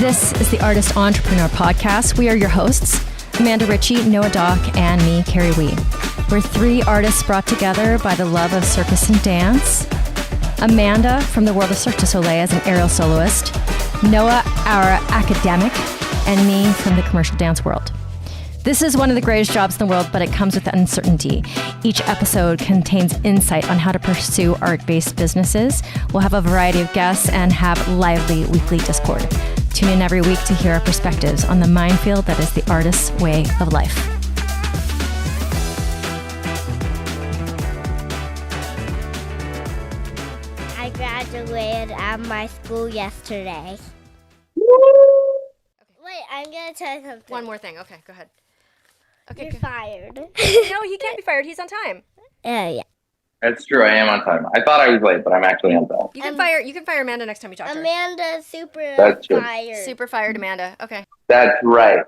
This is the Artist Entrepreneur Podcast. We are your hosts, Amanda Ritchie, Noah Dock, and me, Kerry Wee. We're three artists brought together by the love of circus and dance. Amanda from the world of Cirque du Soleil as an aerial soloist. Noah, our academic, and me from the commercial dance world. This is one of the greatest jobs in the world, but it comes with uncertainty. Each episode contains insight on how to pursue art-based businesses. We'll have a variety of guests and have lively weekly Discord. Tune in every week to hear our perspectives on the minefield that is the artist's way of life. I graduated at my school yesterday. Wait, I'm going to tell you something. One more thing. Okay, go ahead. Okay, You're fired. No, he can't be fired. He's on time. Yeah. That's true. I am on time. I thought I was late, but I'm actually on time. You can fire Amanda next time you talk to her. Amanda's super That's true. fired. Super fired Amanda. Okay. That's right.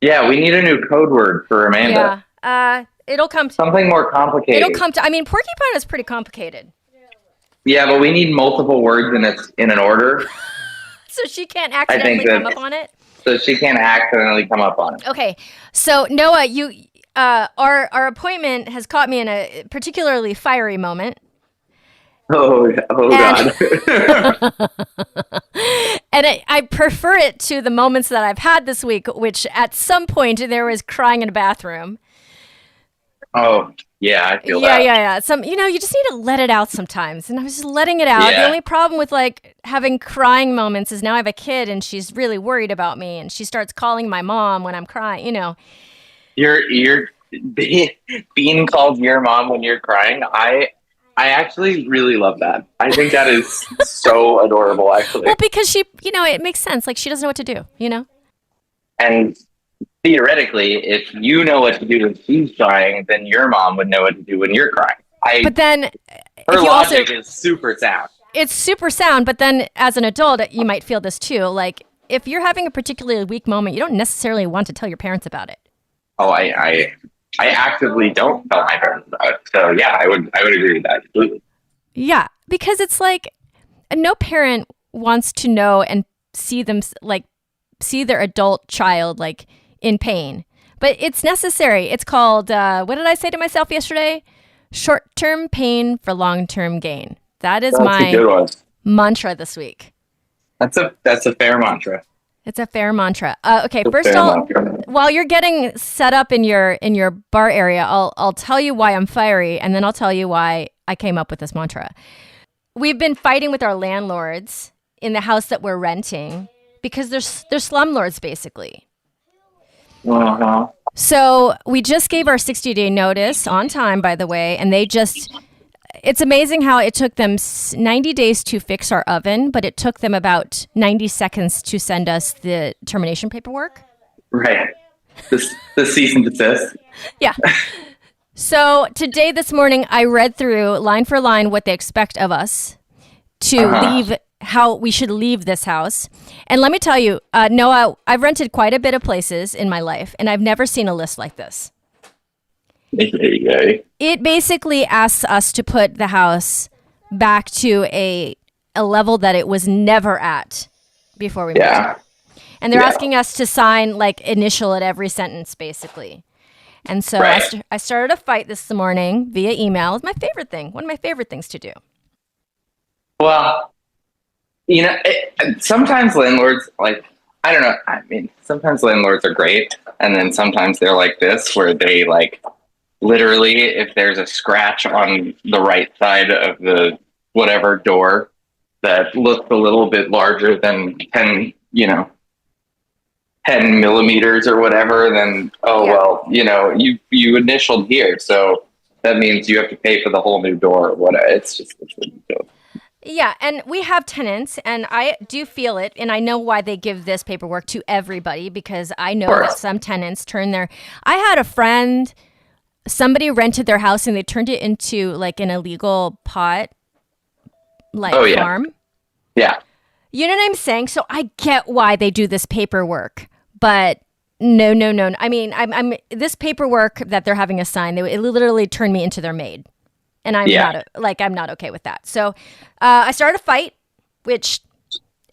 Yeah, we need a new code word for Amanda. Yeah. It'll come to... Something more complicated. I mean, porcupine is pretty complicated. Yeah, but we need multiple words in an order. So she can't accidentally come up on it? So she can't accidentally come up on it. Okay. So, Noah, our appointment has caught me in a particularly fiery moment. Oh God. And I prefer it to the moments that I've had this week, which at some point there was crying in a bathroom. Oh, yeah, I feel that. Yeah. You just need to let it out sometimes. And I was just letting it out. Yeah. The only problem with having crying moments is now I have a kid and she's really worried about me and she starts calling my mom when I'm crying, You're being called your mom when you're crying. I actually really love that. I think that is so adorable, actually. Well, because she, it makes sense. Like she doesn't know what to do, And theoretically, if you know what to do when she's crying, then your mom would know what to do when you're crying. But then Her logic is super sound. It's super sound, but then as an adult, you might feel this too. Like if you're having a particularly weak moment, you don't necessarily want to tell your parents about it. Oh, I actively don't tell my parents about it. So yeah, I would agree with that completely. Yeah, because it's like no parent wants to know and see their adult child in pain. But it's necessary. It's called, what did I say to myself yesterday? Short-term pain for long-term gain. That's my a good one. Mantra this week. That's a fair mantra. It's a fair mantra. Okay, first of all, while you're getting set up in your bar area, I'll tell you why I'm fiery, and then I'll tell you why I came up with this mantra. We've been fighting with our landlords in the house that we're renting because they're slumlords, basically. Uh-huh. So we just gave our 60-day notice on time, by the way, and it's amazing how it took them 90 days to fix our oven, but it took them about 90 seconds to send us the termination paperwork. Right. The cease and desist. Yeah. So today, this morning, I read through line for line what they expect of us to leave, how we should leave this house. And let me tell you, Noah, I've rented quite a bit of places in my life, and I've never seen a list like this. It basically asks us to put the house back to a level that it was never at before we moved. And they're asking us to sign initial at every sentence, basically. And so I started a fight this morning via email. It's my favorite thing. One of my favorite things to do. Well, sometimes landlords, I don't know. I mean, sometimes landlords are great. And then sometimes they're like this, where they literally, if there's a scratch on the right side of the whatever door that looks a little bit larger than 10 millimeters or whatever, then, you initialed here. So that means you have to pay for the whole new door or whatever. It's ridiculous. Yeah, and we have tenants, and I do feel it, and I know why they give this paperwork to everybody, because I know that some tenants I had a friend, somebody rented their house, and they turned it into, an illegal pot, farm. Yeah. You know what I'm saying? So I get why they do this paperwork, but no. I mean, I'm this paperwork that they're having us sign, it literally turned me into their maid. And I'm not okay with that. So I started a fight, which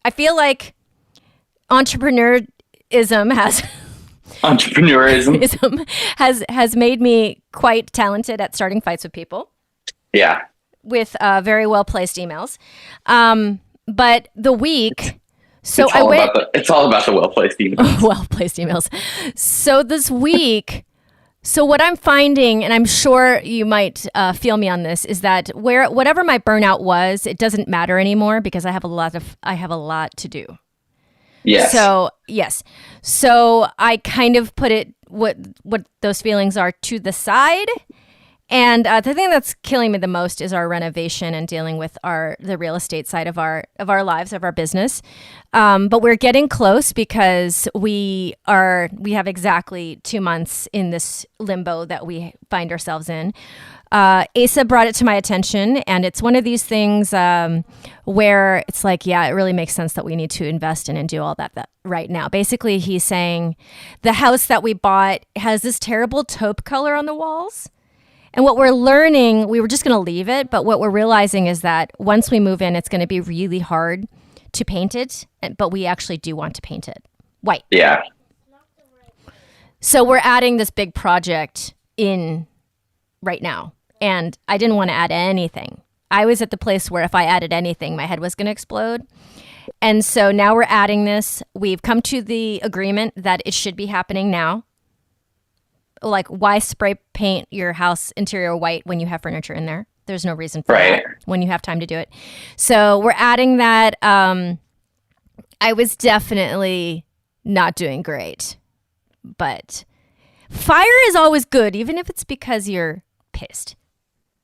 I feel like entrepreneurism has Entrepreneurism has made me quite talented at starting fights with people. Yeah. With very well placed emails. But the week, so it's all about the well placed emails. Well placed emails. So this week, so what I'm finding, and I'm sure you might feel me on this, is that whatever my burnout was, it doesn't matter anymore because I have a lot to do. Yes. So I kind of put it what those feelings are to the side. And the thing that's killing me the most is our renovation and dealing with the real estate side of our lives, of our business. But we're getting close because we have exactly 2 months in this limbo that we find ourselves in. Asa brought it to my attention, and it's one of these things where it's like, yeah, it really makes sense that we need to invest in and do all that right now. Basically, he's saying the house that we bought has this terrible taupe color on the walls. And what we're learning, we were just going to leave it, but what we're realizing is that once we move in, it's going to be really hard to paint it, but we actually do want to paint it white. Yeah. So we're adding this big project in right now, and I didn't want to add anything. I was at the place where if I added anything, my head was going to explode. And so now we're adding this. We've come to the agreement that it should be happening now. Like, why spray paint your house interior white when you have furniture in there? There's no reason for that when you have time to do it. So we're adding that. I was definitely not doing great. But fire is always good, even if it's because you're pissed.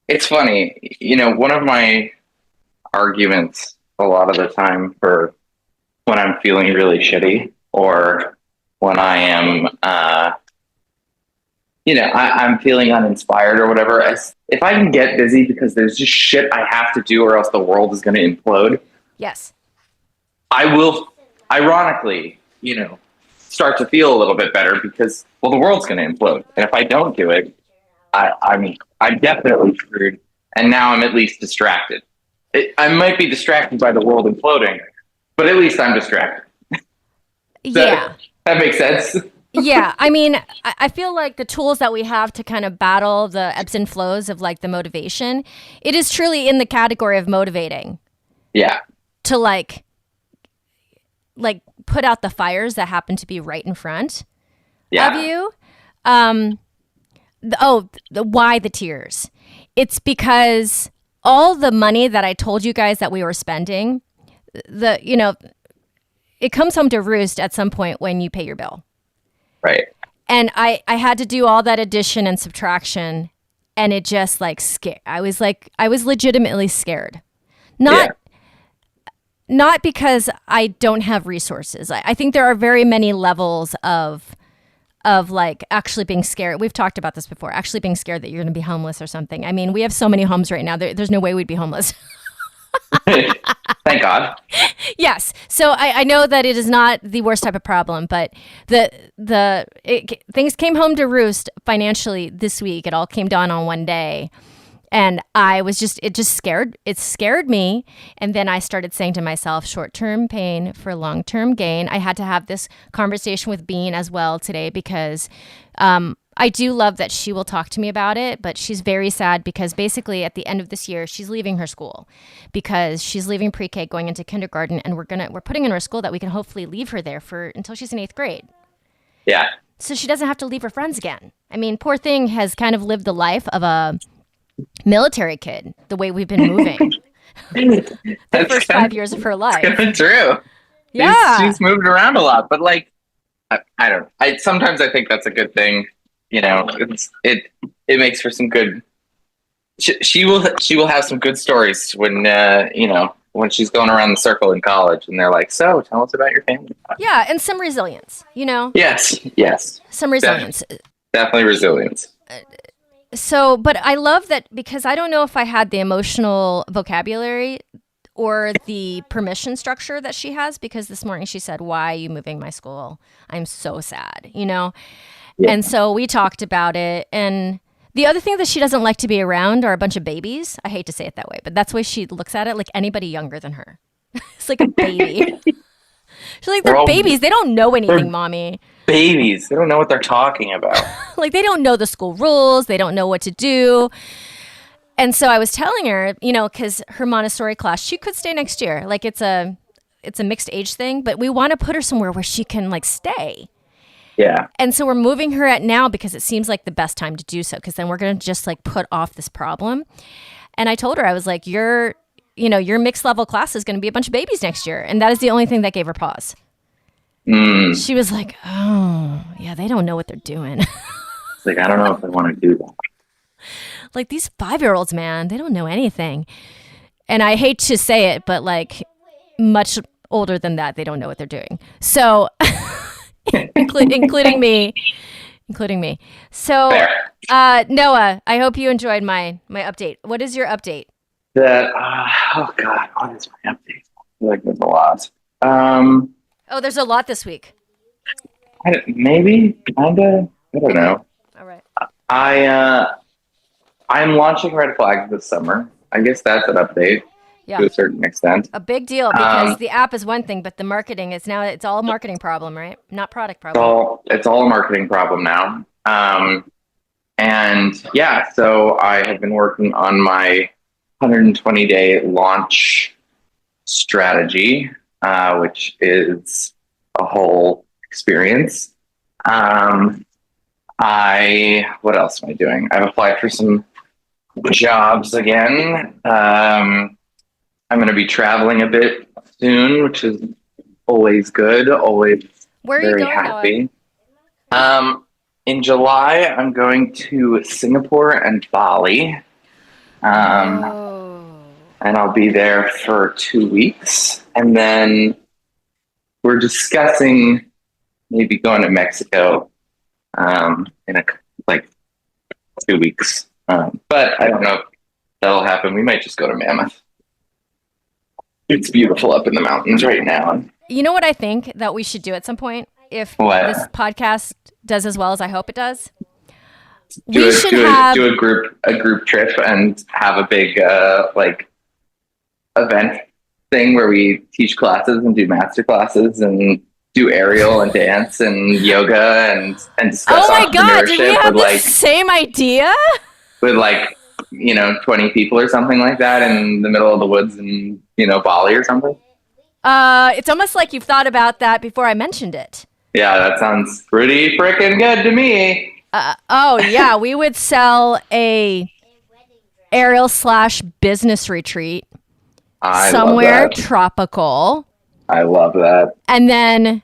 It's funny. One of my arguments a lot of the time for when I'm feeling really shitty or when I am... I'm feeling uninspired or whatever. If I can get busy because there's just shit I have to do or else the world is going to implode. Yes. I will, ironically, start to feel a little bit better because, well, the world's going to implode. And if I don't do it, I'm definitely screwed. And now I'm at least distracted. I might be distracted by the world imploding, but at least I'm distracted. Yeah. That makes sense. Yeah, I mean, I feel like the tools that we have to kind of battle the ebbs and flows of like the motivation, it is truly in the category of motivating. Yeah. To like put out the fires that happen to be right in front of you. Why the tears? It's because all the money that I told you guys that we were spending, it comes home to roost at some point when you pay your bill. Right. And I had to do all that addition and subtraction, and it just scared. I was legitimately scared. Not because I don't have resources. I think there are very many levels of actually being scared. We've talked about this before, actually being scared that you're going to be homeless or something. I mean, we have so many homes right now. There's no way we'd be homeless. Thank God. Yes. So I know that it is not the worst type of problem, but things came home to roost financially this week. It all came down on one day. And it scared me. And then I started saying to myself, short-term pain for long-term gain. I had to have this conversation with Bean as well today because I do love that she will talk to me about it, but she's very sad because basically at the end of this year, she's leaving her school because she's leaving pre-K going into kindergarten, and we're putting in her school that we can hopefully leave her there until she's in 8th grade. Yeah. So she doesn't have to leave her friends again. I mean, poor thing has kind of lived the life of a military kid, the way we've been moving. The first 5 years of her life. It's true. Yeah. She's moved around a lot, but I don't know. Sometimes I think that's a good thing. It makes for some good. She will have some good stories when when she's going around the circle in college, and they're like, "So, tell us about your family." Yeah, and some resilience. Yes. Some resilience. Definitely resilience. So, but I love that because I don't know if I had the emotional vocabulary or the permission structure that she has, because this morning she said, "Why are you moving my school? I'm so sad," Yeah. And so we talked about it. And the other thing that she doesn't like to be around are a bunch of babies. I hate to say it that way, but that's the way she looks at it, like anybody younger than her. It's like a baby. She's like, They're they're all- babies. They don't know anything, they're- mommy. Babies. They don't know what they're talking about. Like, they don't know the school rules. They don't know what to do. And so I was telling her, because her Montessori class, she could stay next year. Like, it's a mixed age thing, but we want to put her somewhere where she can like stay. Yeah. And so we're moving her at now because it seems like the best time to do so, because then we're going to just like put off this problem. And I told her, I was like, your mixed level class is going to be a bunch of babies next year. And that is the only thing that gave her pause. She was like, oh, yeah, they don't know what they're doing. It's like, I don't know if I want to do that. Like, these 5-year-olds, man, they don't know anything. And I hate to say it, but like much older than that, they don't know what they're doing. So, including me. So, Noah, I hope you enjoyed my update. What is your update? Oh God, what is my update? I feel like there's a lot. Oh, there's a lot this week. Maybe, kinda. I don't know. All right. I'm launching Red Flags this summer. I guess that's an update Yeah. to a certain extent. A big deal, because the app is one thing, but the marketing is now, it's all a marketing problem, right? Not product problem. It's all a marketing problem now. And yeah, so I have been working on my 120-day launch strategy, which is a whole experience. What else am I doing? I've applied for some jobs again. I'm going to be traveling a bit soon, which is always good. Always Where are you very going, happy. In July, I'm going to Singapore and Bali. And I'll be there for 2 weeks. And then we're discussing maybe going to Mexico in 2 weeks. But I don't know if that'll happen. We might just go to Mammoth. It's beautiful up in the mountains right now. You know what I think that we should do at some point? If What? this podcast does as well as I hope it does? Do a group trip and have a big event thing where we teach classes and do master classes and do aerial and dance and yoga and discuss Oh my God, did we entrepreneurship have with the same idea? with 20 people or something like that in the middle of the woods in Bali or something. It's almost like you've thought about that before I mentioned it. Yeah, that sounds pretty freaking good to me. Oh yeah, we would sell a aerial / business retreat somewhere love that. tropical. I love that. And then,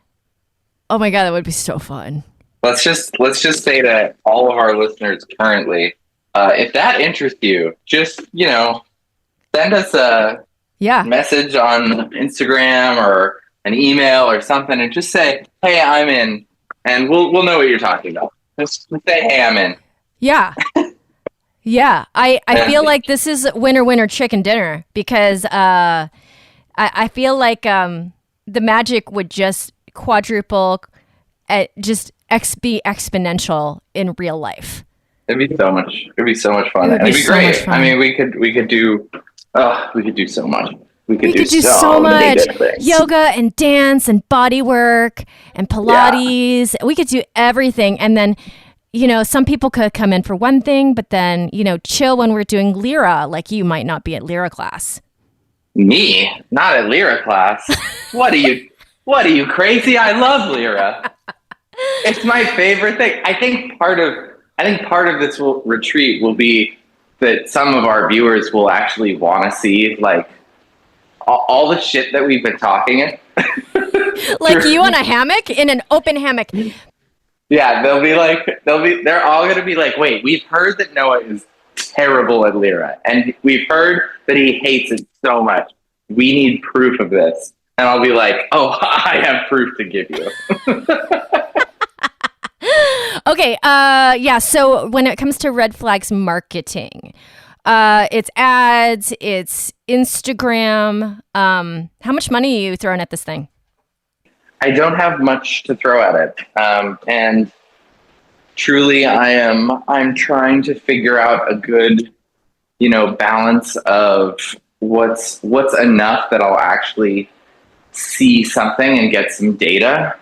oh my God, that would be so fun. Let's just say to all of our listeners currently, if that interests you, just send us a message on Instagram or an email or something, and just say, "Hey, I'm in," and we'll know what you're talking about. Just say, "Hey, I'm in." Yeah. Yeah. I feel like this is winner chicken dinner, because I feel like the magic would just quadruple, be exponential in real life. It'd be so much fun. And it'd be great. I mean, we could do so much. We could do so much many good things. yoga and dance and body work and Pilates. Yeah. We could do everything. And then, some people could come in for one thing, but then, chill when we're doing Lyra. Like, you might not be at Lyra class. Me? Not at Lyra class. What are you crazy? I love Lyra. It's my favorite thing. I think part of this retreat will be that some of our viewers will actually want to see all the shit that we've been talking. Like you on a hammock, in an open hammock. Yeah, they're all going to be like, wait, we've heard that Noah is terrible at Lyra, and we've heard that he hates it so much. We need proof of this. And I'll be like, oh, I have proof to give you. Okay, so when it comes to Red Flags marketing, it's ads, it's Instagram. How much money are you throwing at this thing? I don't have much to throw at it. And truly I'm trying to figure out a good, balance of what's enough that I'll actually see something and get some data,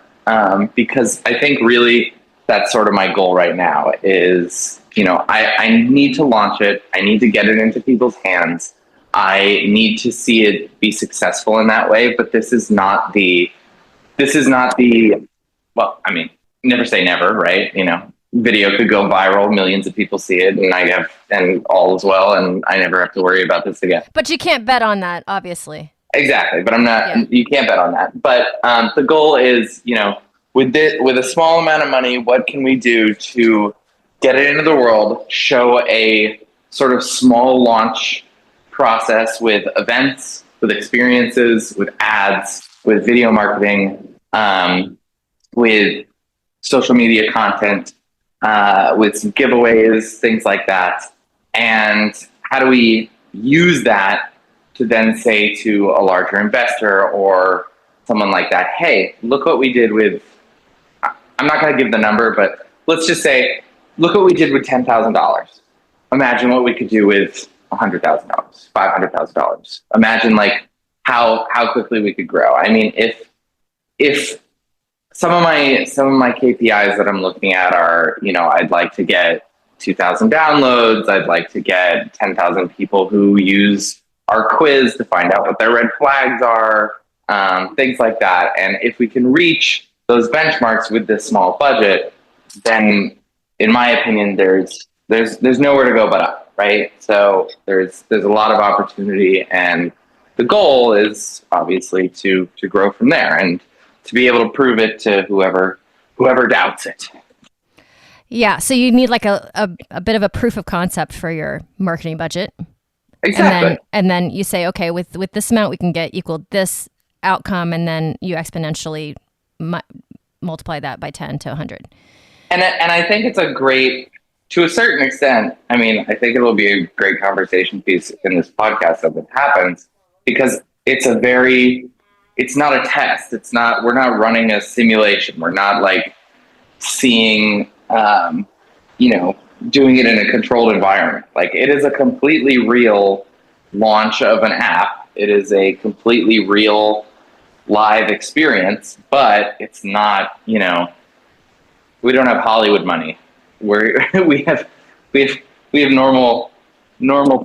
because I think really that's sort of my goal right now is, I need to launch it. I need to get it into people's hands. I need to see it be successful in that way. But this is not the, well, I mean, never say never, right? Video could go viral, millions of people see it, and all is well, and I never have to worry about this again. But you can't bet on that, obviously. Exactly, but you can't bet on that. But the goal is, with a small amount of money, what can we do to get it into the world, show a sort of small launch process with events, with experiences, with ads, with video marketing, with social media content, with some giveaways, things like that. And how do we use that to then say to a larger investor or someone like that, hey, look what we did with, I'm not going to give the number, but let's just say, look what we did with $10,000. Imagine what we could do with $100,000, $500,000. Imagine how quickly we could grow. I mean, if some of my KPIs that I'm looking at are, I'd like to get 2,000 downloads. I'd like to get 10,000 people who use our quiz to find out what their red flags are, things like that. And if we can reach those benchmarks with this small budget, then in my opinion, there's nowhere to go but up, right? So there's a lot of opportunity, and the goal is obviously to grow from there and to be able to prove it to whoever doubts it. Yeah, so you need a bit of a proof of concept for your marketing budget. Exactly. And then you say, okay, with this amount we can get equal this outcome, and then you exponentially multiply that by 10 to 100. And I think it's to a certain extent, I mean, I think it'll be a great conversation piece in this podcast if it happens, because it's not a test. We're not running a simulation. We're not seeing, doing it in a controlled environment. It is a completely real launch of an app. It is a completely real live experience, but it's not, we don't have Hollywood money. We have normal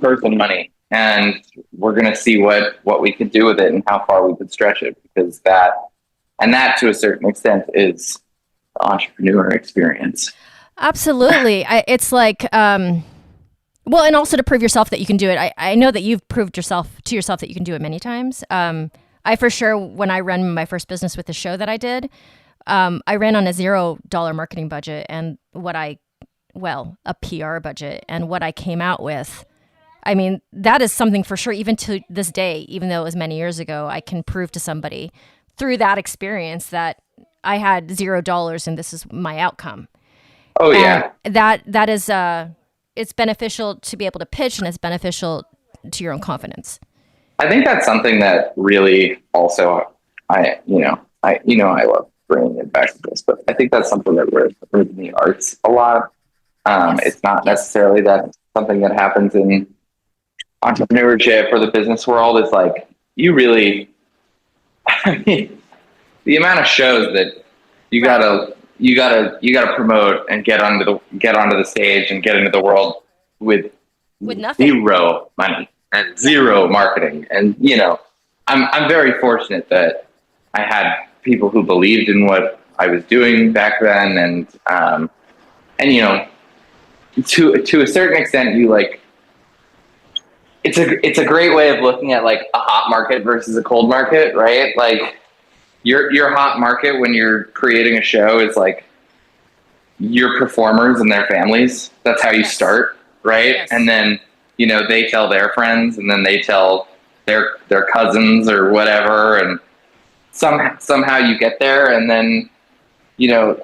person money, and we're going to see what we could do with it and how far we could stretch it, because that to a certain extent is the entrepreneur experience. Absolutely. It's well, and also to prove yourself that you can do it. I know that you've proved to yourself that you can do it many times. I for sure, when I ran my first business with the show that I did, I ran on a $0 marketing budget, and a PR budget, and what I came out with, I mean, that is something for sure, even to this day, even though it was many years ago, I can prove to somebody through that experience that I had $0 and this is my outcome. Oh yeah. And that is, it's beneficial to be able to pitch, and it's beneficial to your own confidence. I think that's something that really also, I love bringing it back to this, but I think that's something that we're in the arts a lot. Yes. It's not necessarily that something that happens in entrepreneurship or the business world. It's you really, the amount of shows that you gotta promote and get onto the stage and get into the world with nothing, zero money and zero marketing. And I'm very fortunate that I had people who believed in what I was doing back then, and to a certain extent, it's a great way of looking at a hot market versus a cold market, right? Your hot market when you're creating a show is your performers and their families. That's how you start, right? Yes. And then they tell their friends, and then they tell their cousins or whatever, and somehow you get there, and then you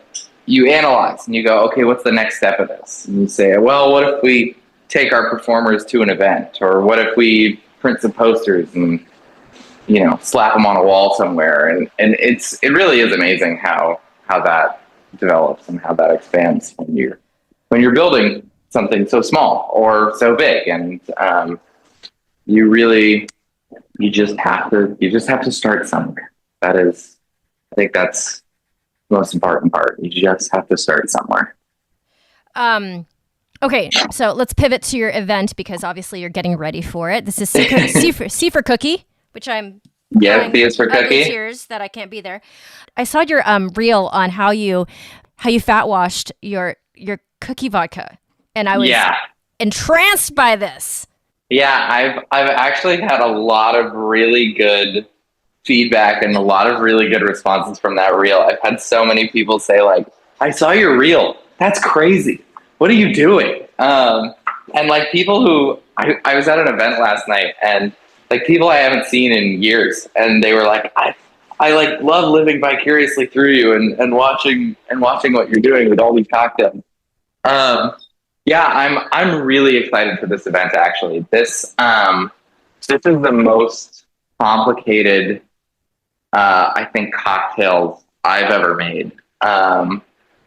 analyze and you go, okay, what's the next step of this? And you say, well, what if we take our performers to an event, or what if we print some posters and slap them on a wall somewhere? And it really is amazing how that develops and how that expands when you're building something so small or so big. And you just have to start somewhere. I think that's the most important part. You just have to start somewhere. Okay, so let's pivot to your event because obviously you're getting ready for it. This is C for Cookie, which I'm B is for ugly cookie. tears that I can't be there. I saw your reel on how you fat washed your cookie vodka, and I was entranced by this. Yeah, I've actually had a lot of really good feedback and a lot of really good responses from that reel. I've had so many people say like, "I saw your reel. That's crazy. What are you doing?" And like people who I was at an event last night and like people I haven't seen in years, and they were like, I like love living vicariously through you and watching what you're doing with all these cocktails. Yeah, I'm really excited for this event. Actually, this is the most complicated I think cocktails I've ever made.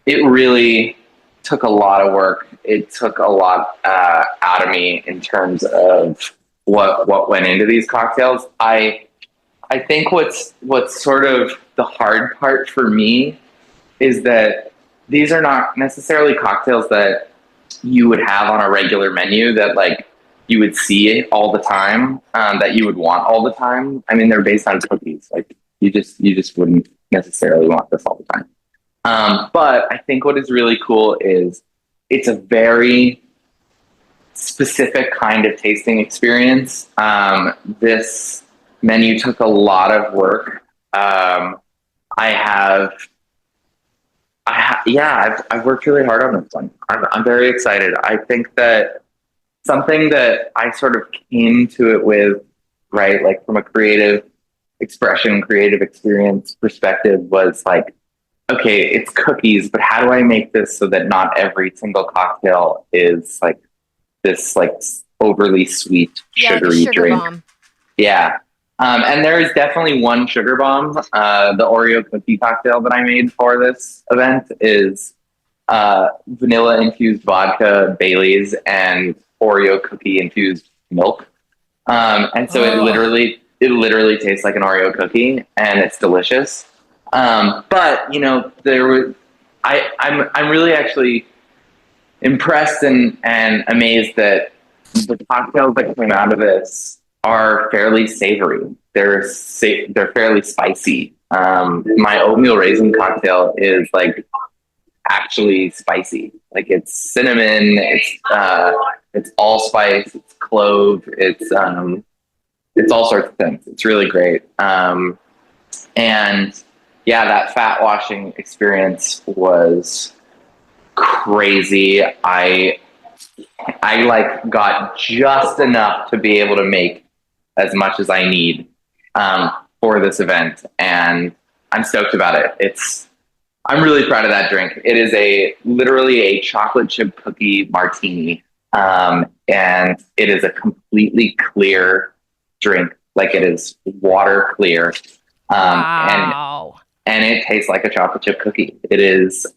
It really took a lot of work. It took a lot out of me in terms of what went into these cocktails. I think what's sort of the hard part for me is that these are not necessarily cocktails that you would have on a regular menu that like you would see all the time, that you would want all the time. I mean, they're based on cookies. Like you just wouldn't necessarily want this all the time. But I think what is really cool is it's a very specific kind of tasting experience. This menu took a lot of work. I've worked really hard on this one. I'm very excited. I think that something that I sort of came to it with, right, like from a creative expression, creative experience perspective was like, okay, it's cookies, but how do I make this so that not every single cocktail is like this like overly sweet, sugary like a sugar drink? bomb. Yeah. And there is definitely one sugar bomb. The Oreo cookie cocktail that I made for this event is vanilla infused vodka, Bailey's, and Oreo cookie infused milk. And so it literally tastes like an Oreo cookie, and it's delicious. But you know, I'm really actually impressed and amazed that the cocktails that came out of this are fairly savory. They're fairly spicy. My oatmeal raisin cocktail is like actually spicy. Like it's cinnamon, it's allspice, it's clove, it's all sorts of things. It's really great. And yeah, that fat washing experience was crazy. I like got just enough to be able to make as much as I need for this event, and I'm stoked about it. I'm really proud of that drink. It is literally a chocolate chip cookie martini, and it is a completely clear drink. Like it is water clear, Wow. and it tastes like a chocolate chip cookie. It is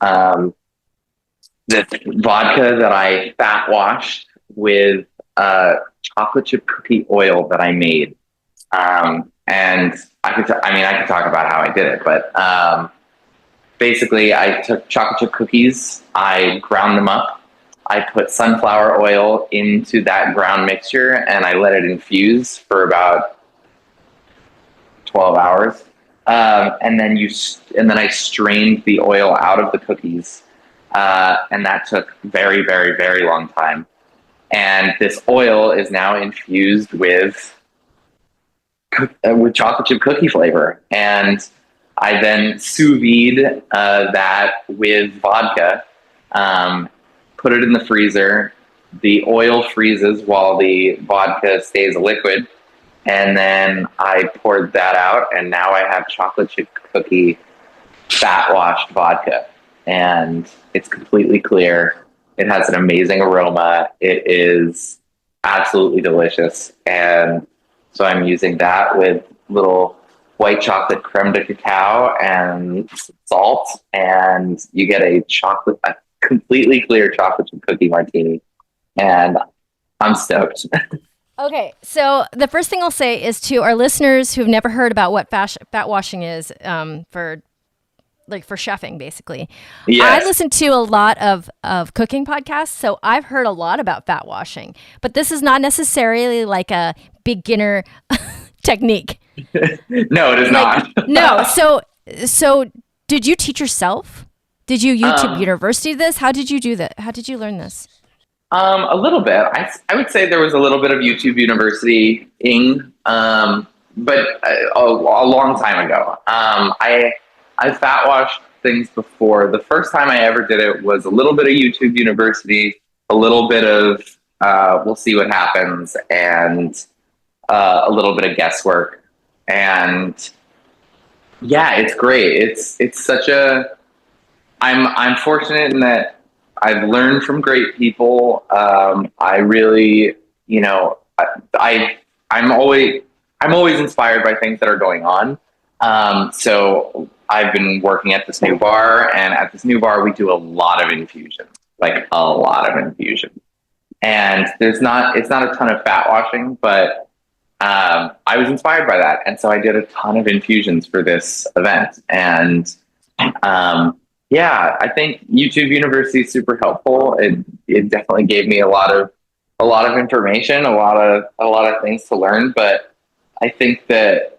this vodka that I fat washed with chocolate chip cookie oil that I made. And I could talk about how I did it, but basically I took chocolate chip cookies, I ground them up, I put sunflower oil into that ground mixture, and I let it infuse for about 12 hours. And then I strained the oil out of the cookies, and that took very, very, very long time. And this oil is now infused with chocolate chip cookie flavor. And I then sous vide that with vodka, put it in the freezer. The oil freezes while the vodka stays liquid. And then I poured that out, and now I have chocolate chip cookie fat washed vodka. And it's completely clear. It has an amazing aroma. It is absolutely delicious. And so I'm using that with little white chocolate creme de cacao and salt, and you get a completely clear chocolate chip cookie martini. And I'm stoked. Okay, so the first thing I'll say is to our listeners who've never heard about what fat washing is, for chefing, basically. Yes. I listen to a lot of cooking podcasts, so I've heard a lot about fat washing, but this is not necessarily like a beginner technique. No, it is not. No. So did you teach yourself? Did you YouTube University this? How did you do that? How did you learn this? A little bit. I would say there was a little bit of YouTube University-ing, but a long time ago. I fat washed things before. The first time I ever did it was a little bit of YouTube University, a little bit of we'll see what happens, and a little bit of guesswork. And yeah, it's great. It's such a. I'm fortunate in that I've learned from great people. I really, I'm always inspired by things that are going on. So I've been working at this new bar, and at this new bar, we do a lot of infusion, like a lot of infusion. And it's not a ton of fat washing, but I was inspired by that. And so I did a ton of infusions for this event. And yeah, I think YouTube University is super helpful. It definitely gave me a lot of information, a lot of things to learn. But I think that,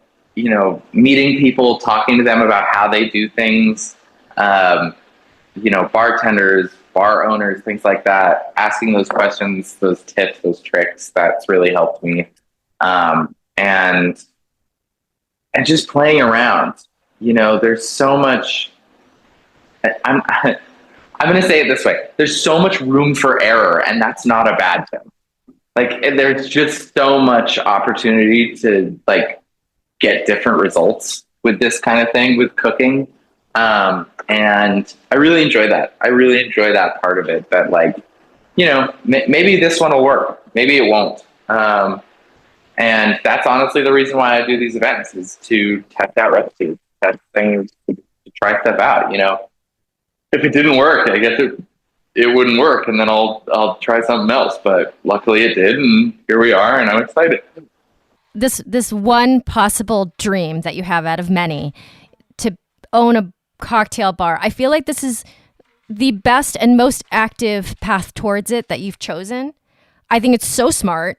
meeting people, talking to them about how they do things, bartenders, bar owners, things like that, asking those questions, those tips, those tricks, that's really helped me. And just playing around, there's so much. I'm going to say it this way. There's so much room for error, and that's not a bad thing. Like, there's just so much opportunity to get different results with this kind of thing, with cooking. And I really enjoy that. I really enjoy that part of it, that maybe this one will work. Maybe it won't. And that's honestly the reason why I do these events, is to test out recipes, test things, to try stuff out, If it didn't work, I guess it wouldn't work, and then I'll try something else. But luckily it did, and here we are, and I'm excited. This one possible dream that you have out of many, to own a cocktail bar. I feel like this is the best and most active path towards it that you've chosen. I think it's so smart.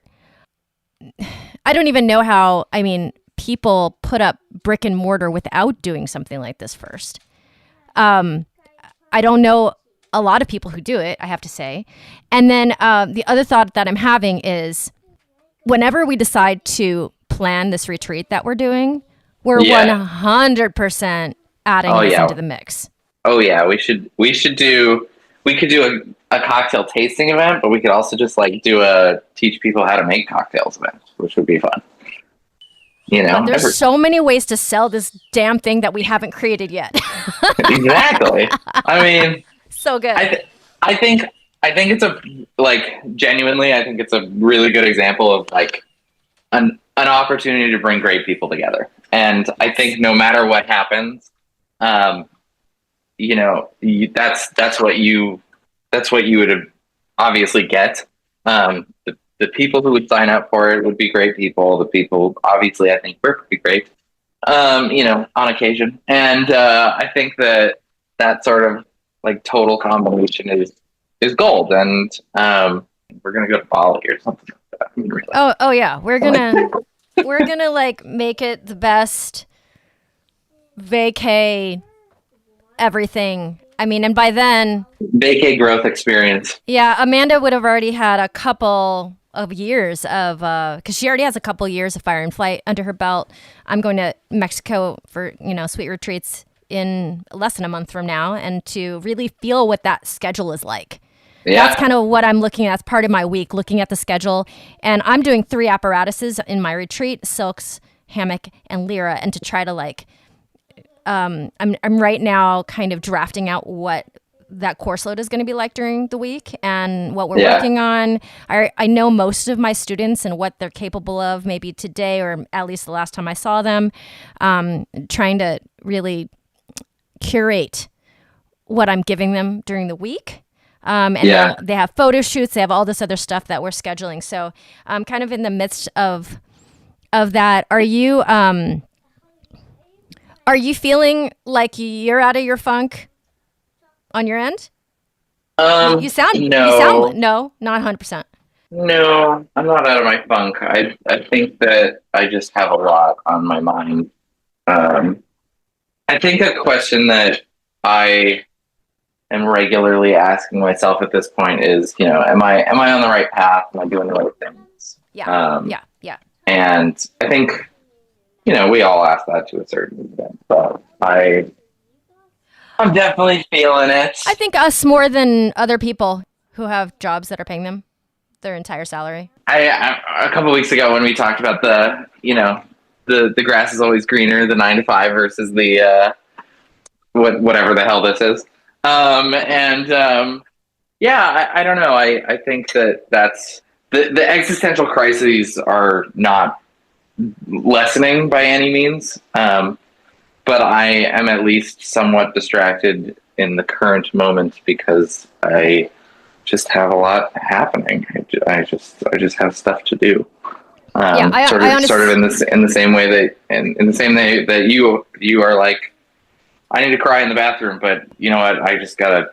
I don't even know how, people put up brick and mortar without doing something like this first. I don't know a lot of people who do it, I have to say. And then the other thought that I'm having is, whenever we decide to plan this retreat that we're doing, we're 100% adding this into the mix. Oh yeah, we could do a cocktail tasting event, but we could also just do a teach people how to make cocktails event, which would be fun. But there's so many ways to sell this damn thing that we haven't created yet. Exactly. So good. I think it's genuinely, I think it's a really good example of an opportunity to bring great people together. And I think no matter what happens, that's what you would obviously get. The people who would sign up for it would be great people. The people, obviously, I think we're pretty great, on occasion. And I think that sort of total combination is gold. And we're gonna go to Bali or something like that. Really. Oh yeah, we're gonna make it the best vacay everything. And by then, vacay growth experience. Yeah, Amanda would have already had a couple of years of, because she already has a couple years of Fire and Flight under her belt. I'm going to Mexico for, sweet retreats in less than a month from now, and to really feel what that schedule is like. Yeah. That's kind of what I'm looking at. That's part of my week, looking at the schedule. And I'm doing 3 apparatuses in my retreat: silks, hammock, and lyra. And to try to I'm right now kind of drafting out what that course load is going to be like during the week and what we're working on. I know most of my students and what they're capable of, maybe today, or at least the last time I saw them, trying to really curate what I'm giving them during the week. And Yeah. they have photo shoots. They have all this other stuff that we're scheduling. So I'm kind of in the midst of that. Are you feeling like you're out of your funk on your end? You sound No. no, not 100%. No, I'm not out of my funk. I think that I just have a lot on my mind. I think a question that I am regularly asking myself at this point is, am I on the right path? Am I doing the right things? Yeah. Yeah. And I think, we all ask that to a certain extent, but I'm definitely feeling it. I think us more than other people who have jobs that are paying them their entire salary. A couple of weeks ago when we talked about the grass is always greener, the 9 to 5 versus the whatever the hell this is. I don't know. I think that's the existential crises are not lessening by any means. But I am at least somewhat distracted in the current moment because I just have a lot happening. I just have stuff to do. I sort of in the same way that you are like, I need to cry in the bathroom, but you know what? I gotta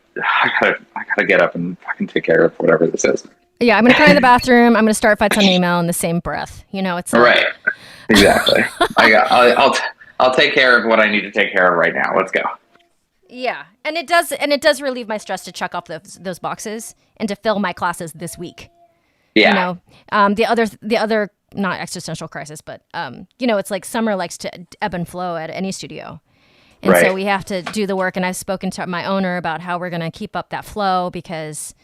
get up and fucking take care of whatever this is. Yeah, I'm gonna cry in the bathroom. I'm gonna start fights on email in the same breath. It's like... right. Exactly. I'll take care of what I need to take care of right now. Let's go. Yeah, and it does relieve my stress to check off those boxes and to fill my classes this week. Yeah. The other not existential crisis, but it's like summer likes to ebb and flow at any studio. And right. So we have to do the work, and I've spoken to my owner about how we're going to keep up that flow because,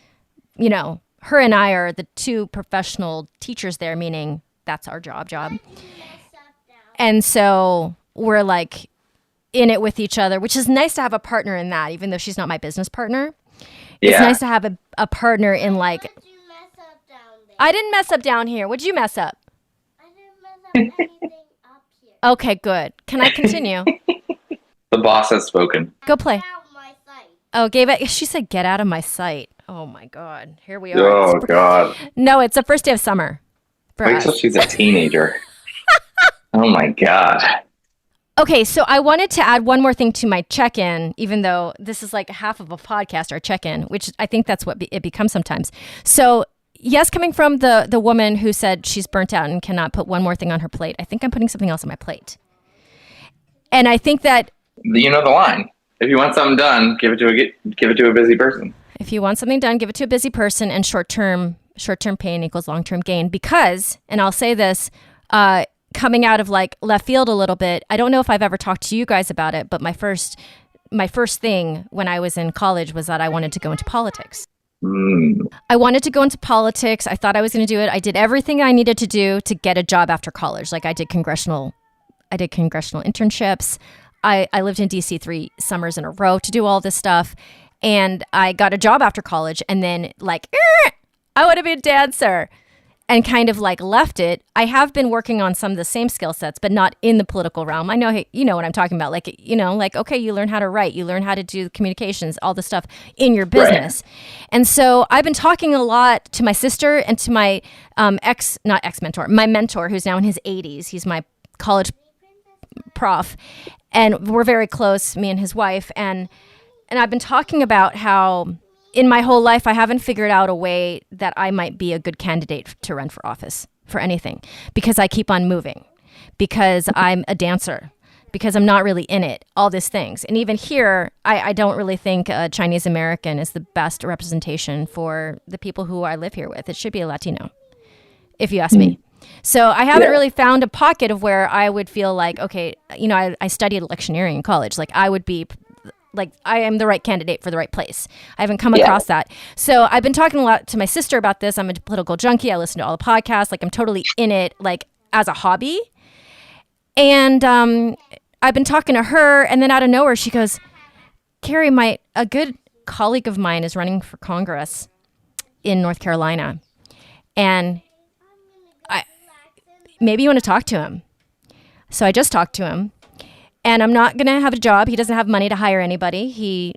her and I are the two professional teachers there, meaning that's our job. And so we're like in it with each other, which is nice to have a partner in that, even though she's not my business partner. Yeah. It's nice to have a partner in like... What did you mess up down there? I didn't mess up down here. What did you mess up? I didn't mess up anything up here. Okay, good. Can I continue? The boss has spoken. Go play. Get out my sight. Oh, she said, get out of my sight. Oh my God. Here we are. Oh God. No, it's the first day of summer for Wait us. till she's a teenager. Oh my God. Okay, so I wanted to add one more thing to my check-in, even though this is like half of a podcast, our check-in, which I think that's what it becomes sometimes. So yes, coming from the woman who said she's burnt out and cannot put one more thing on her plate, I think I'm putting something else on my plate. And I think that... You know the line. If you want something done, give it to a busy person. If you want something done, give it to a busy person, and short-term pain equals long-term gain. Because, and I'll say this, coming out of like left field a little bit, I don't know if I've ever talked to you guys about it, but my first thing when I was in college was that I wanted to go into politics. I wanted to go into politics. I thought I was going to do it. I did everything I needed to do to get a job after college. Like I did congressional internships. I lived in DC 3 summers in a row to do all this stuff. And I got a job after college, and then like, I want to be a dancer, and kind of like left it. I have been working on some of the same skill sets, but not in the political realm. I know, you know what I'm talking about. Like, okay, you learn how to write, you learn how to do communications, all the stuff in your business. Right. And so I've been talking a lot to my sister and to my my mentor, who's now in his 80s. He's my college prof, and we're very close, me and his wife. And I've been talking about how in my whole life, I haven't figured out a way that I might be a good candidate to run for office for anything, because I keep on moving, because I'm a dancer, because I'm not really in it, all these things. And even here, I don't really think a Chinese American is the best representation for the people who I live here with. It should be a Latino, if you ask me. So I haven't really found a pocket of where I would feel like, okay, I studied electioneering in college. Like I would be... like I am the right candidate for the right place. I haven't come across that. So I've been talking a lot to my sister about this. I'm a political junkie. I listen to all the podcasts. Like I'm totally in it, like as a hobby. And I've been talking to her, and then out of nowhere, she goes, Kerry, a good colleague of mine is running for Congress in North Carolina. And maybe you want to talk to him. So I just talked to him. And I'm not going to have a job. He doesn't have money to hire anybody.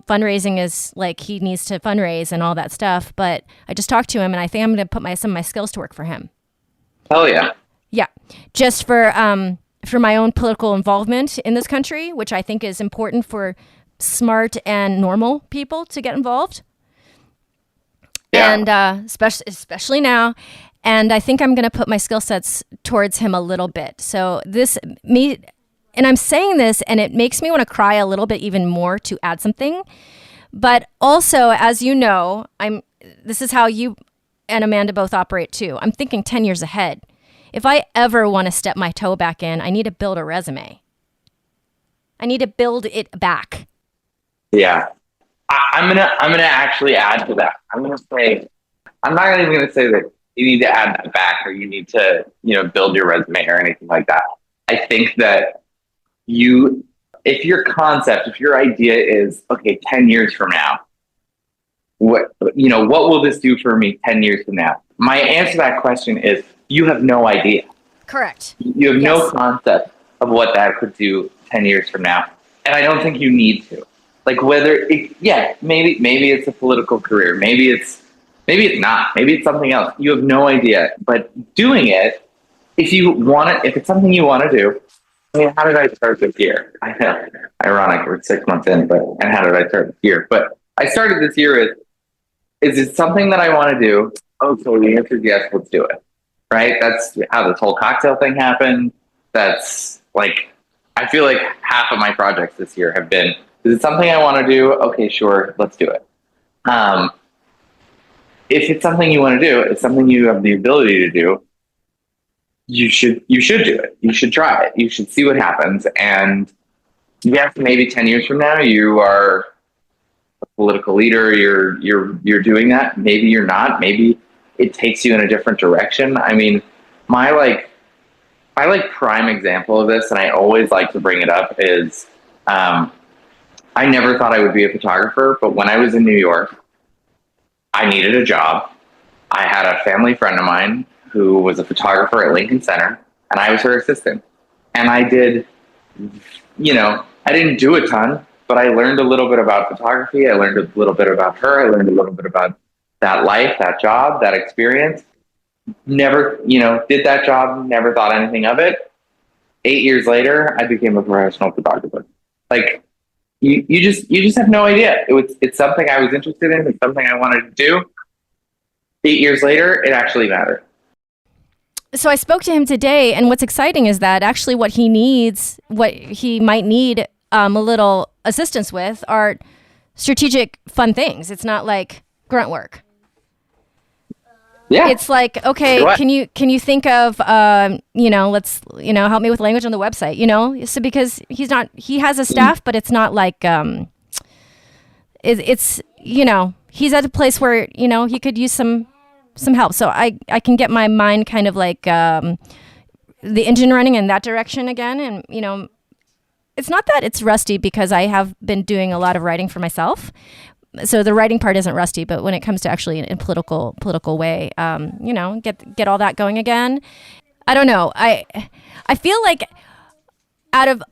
fundraising is like he needs to fundraise and all that stuff. But I just talked to him, and I think I'm going to put some of my skills to work for him. Oh yeah. Yeah, just for my own political involvement in this country, which I think is important for smart and normal people to get involved. Yeah. And especially now. And I think I'm going to put my skill sets towards him a little bit. So and I'm saying this, and it makes me want to cry a little bit even more to add something. But also, as you know, this is how you and Amanda both operate too. I'm thinking 10 years ahead. If I ever want to step my toe back in, I need to build a resume. I need to build it back. Yeah. I'm gonna actually add to that. I'm gonna say, I'm not even gonna say that you need to add that back or you need to, build your resume or anything like that. I think that if your idea is, okay, 10 years from now, what will this do for me 10 years from now? My answer to that question is you have no idea. Correct. You have no concept of what that could do 10 years from now. And I don't think you need to. Like maybe it's a political career. Maybe it's not. Maybe it's something else. You have no idea. But doing it, if it's something you want to do. I mean, how did I start this year? I know, ironic, we're 6 months in, and how did I start this year? But I started this year is it something that I want to do? Oh, so the answer is yes, let's do it. Right? That's how this whole cocktail thing happened. That's like, I feel like half of my projects this year have been, is it something I want to do? Okay, sure, let's do it. If it's something you want to do, it's something you have the ability to do, you should do it. You should try it. You should see what happens. And yes, maybe 10 years from now, you are a political leader. You're doing that. Maybe you're not. Maybe it takes you in a different direction. I mean, my prime example of this, and I always like to bring it up, is I never thought I would be a photographer, but when I was in New York, I needed a job. I had a family friend of mine who was a photographer at Lincoln Center, and I was her assistant. And I did, I didn't do a ton, but I learned a little bit about photography. I learned a little bit about her. I learned a little bit about that life, that job, that experience. Never, did that job, never thought anything of it. 8 years later, I became a professional photographer. Like, you just have no idea. It's something I was interested in. It's something I wanted to do. 8 years later, it actually mattered. So I spoke to him today, and what's exciting is that actually what he might need a little assistance with are strategic, fun things. It's not like grunt work. Yeah. It's like, okay, can you think of, help me with language on the website, so because he has a staff, but it's not like, he's at a place where, he could use some help. So I can get my mind kind of like, the engine running in that direction again. And, it's not that it's rusty because I have been doing a lot of writing for myself. So the writing part isn't rusty, but when it comes to actually in political way, get all that going again. I don't know. I feel like out of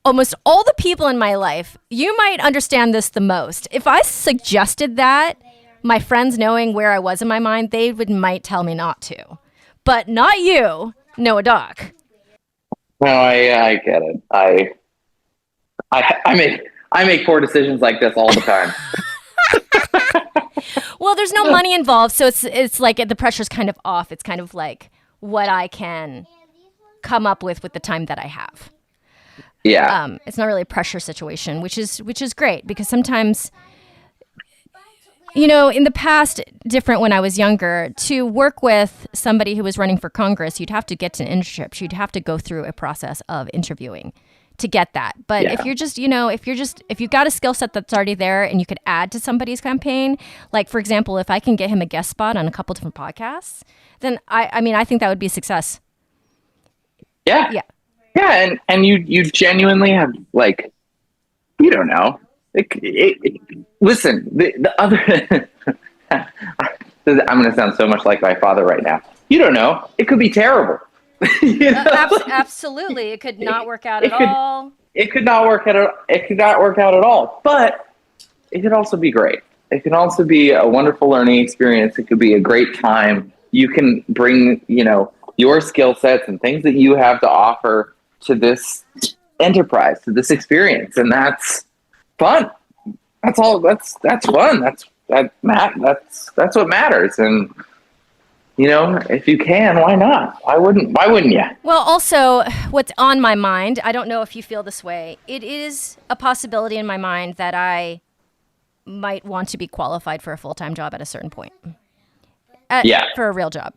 almost all the people in my life, you might understand this the most. If I suggested that, my friends knowing where I was in my mind, they might tell me not to. But not you, Noah Doc. No, I get it. I make poor decisions like this all the time. Well, there's no money involved, so it's like the pressure's kind of off. It's kind of like what I can come up with the time that I have. Yeah. It's not really a pressure situation, which is great because sometimes, in the past, different when I was younger, to work with somebody who was running for Congress, you'd have to get to an internship. You'd have to go through a process of interviewing to get that. But if you're just, if you've got a skill set that's already there and you could add to somebody's campaign, like for example, if I can get him a guest spot on a couple different podcasts, then I think that would be a success. Yeah. Yeah. Yeah. And you genuinely have like, you don't know. Listen, the other, I'm going to sound so much like my father right now. You don't know. It could be terrible. Absolutely, it could not work out at all. It could not work out. It could not work out at all. But it could also be great. It can also be a wonderful learning experience. It could be a great time. You can bring, your skill sets and things that you have to offer to this enterprise, to this experience. And that's fun. That's all. That's fun. That's what matters. And, if you can, why not? Why wouldn't you? Well, also, what's on my mind, I don't know if you feel this way. It is a possibility in my mind that I might want to be qualified for a full-time job at a certain point. For a real job.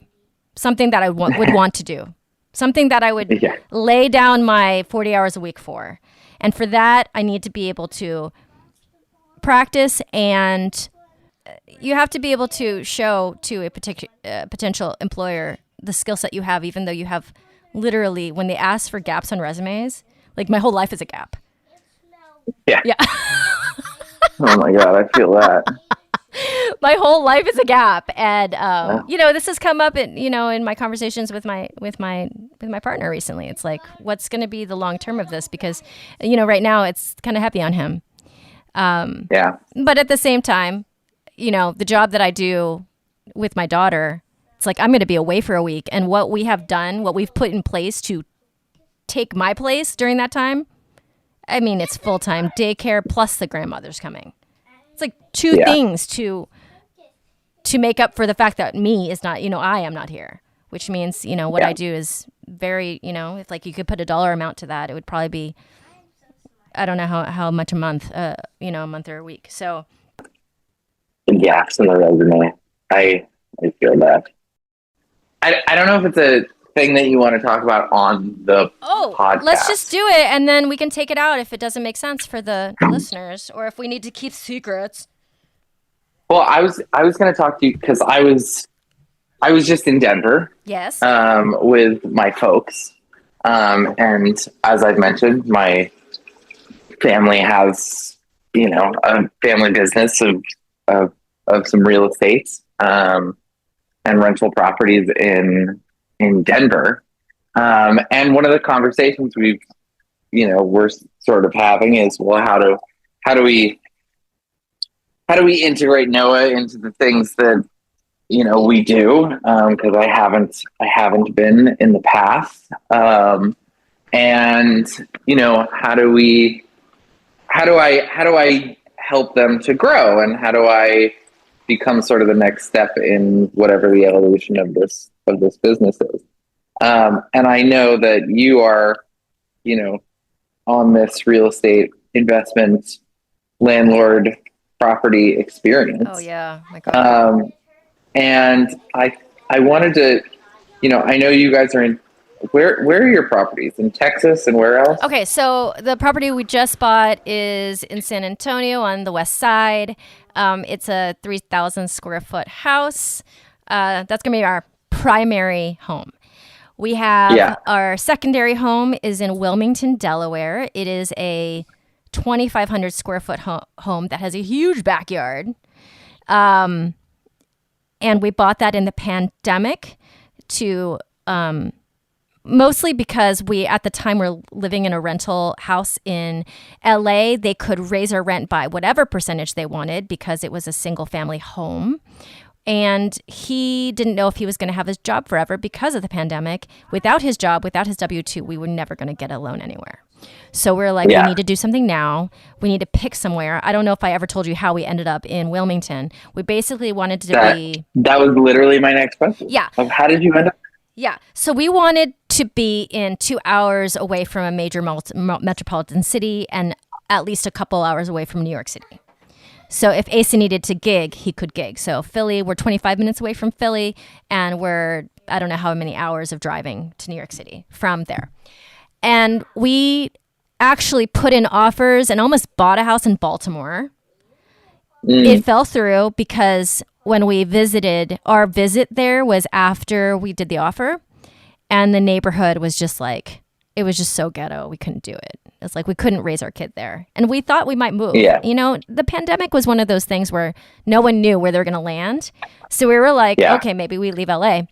Something that I would want to do. Something that I would lay down my 40 hours a week for. And for that, I need to be able to practice, and you have to be able to show to a particular potential employer the skill set you have, even though you have literally, when they ask for gaps on resumes, like my whole life is a gap. Yeah. Oh my God, I feel that. My whole life is a gap, and this has come up in my conversations with my partner recently. It's like, what's going to be the long term of this? Because right now it's kind of heavy on him. But at the same time, the job that I do with my daughter, it's like I'm going to be away for a week, and what we have done, what we've put in place to take my place during that time, I mean, it's full-time daycare plus the grandmother's coming. It's like two things to make up for the fact that me is not, I am not here, which means, what I do is very, if like you could put a dollar amount to that, it would probably be, I don't know how much a month, a month or a week. So gaps in the resume. I feel that. I don't know if it's a thing that you want to talk about on the podcast. Let's just do it, and then we can take it out if it doesn't make sense for the listeners, or if we need to keep secrets. Well, I was going to talk to you because I was just in Denver. Yes. With my folks, and as I've mentioned, my family has a family business of some real estates and rental properties in Denver. And one of the conversations we're sort of having is, well, how do we integrate Noah into the things that we do? Because I haven't been in the past. And how do I help them to grow, and how do I become sort of the next step in whatever the evolution of this business is? And I know that you are, on this real estate investment landlord property experience. Oh yeah, my God. And I wanted to, I know you guys are in. Where are your properties? In Texas, and where else? Okay, so the property we just bought is in San Antonio on the west side. It's a 3,000 square foot house. That's going to be our primary home. We have our secondary home is in Wilmington, Delaware. It is a 2,500 square foot home that has a huge backyard. And we bought that in the pandemic to... mostly because we, at the time, were living in a rental house in LA. They could raise our rent by whatever percentage they wanted because it was a single family home. And he didn't know if he was going to have his job forever because of the pandemic. Without his job, without his W-2, we were never going to get a loan anywhere. So we're like, we need to do something now. We need to pick somewhere. I don't know if I ever told you how we ended up in Wilmington. We basically wanted to be... That was literally my next question. Yeah. How did you end up? Yeah. So we wanted to be in 2 hours away from a major metropolitan city and at least a couple hours away from New York City. So if Asa needed to gig, he could gig. So Philly, we're 25 minutes away from Philly, and we're, I don't know how many hours of driving to New York City from there. And we actually put in offers and almost bought a house in Baltimore. It fell through because when we visited, our visit there was after we did the offer, and the neighborhood was just like, it was just so ghetto. We couldn't do it. It's like we couldn't raise our kid there. And we thought we might move. Yeah. The pandemic was one of those things where no one knew where they're going to land. So we were like, okay, maybe we leave LA.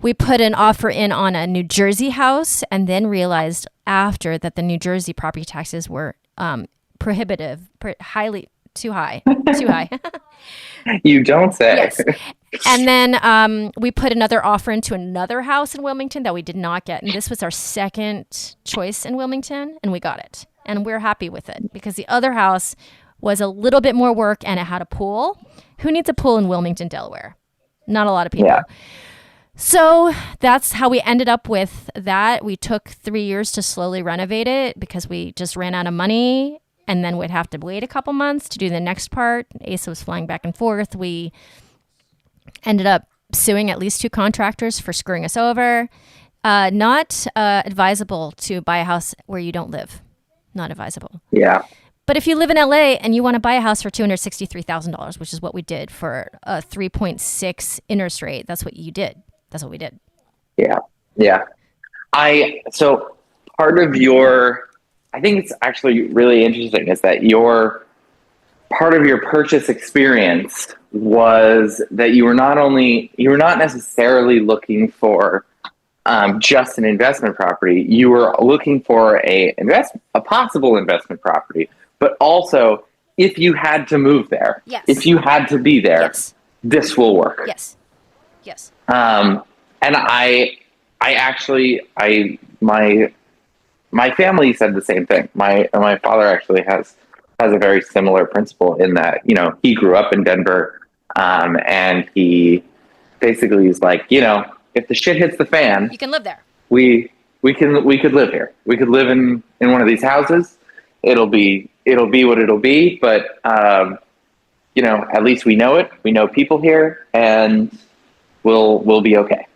We put an offer in on a New Jersey house and then realized after that the New Jersey property taxes were prohibitive, highly too high. Too high. You don't say. Yes. And then we put another offer into another house in Wilmington that we did not get. And this was our second choice in Wilmington, and we got it. And we're happy with it because the other house was a little bit more work and it had a pool. Who needs a pool in Wilmington, Delaware? Not a lot of people. Yeah. So that's how we ended up with that. We took 3 years to slowly renovate it because we just ran out of money, and then we'd have to wait a couple months to do the next part. Asa was flying back and forth. We ended up suing at least 2 contractors for screwing us over. Not advisable to buy a house where you don't live. Not advisable. Yeah. But if you live in LA and you want to buy a house for $263,000, which is what we did for a 3.6 interest rate, that's what you did. That's what we did. Yeah. Yeah. So part of I think it's actually really interesting is that part of your purchase experience was that you were not necessarily looking for just an investment property. You were looking for a possible investment property, but also if you had to move there, yes. If you had to be there, yes. This will work. Yes. Yes. And my family said the same thing. My father actually has a very similar principle in that, he grew up in Denver, and he basically is like, if the shit hits the fan, you can live there. We could live here. We could live in one of these houses. It'll be what it'll be, but at least we know it. We know people here, and we'll be okay.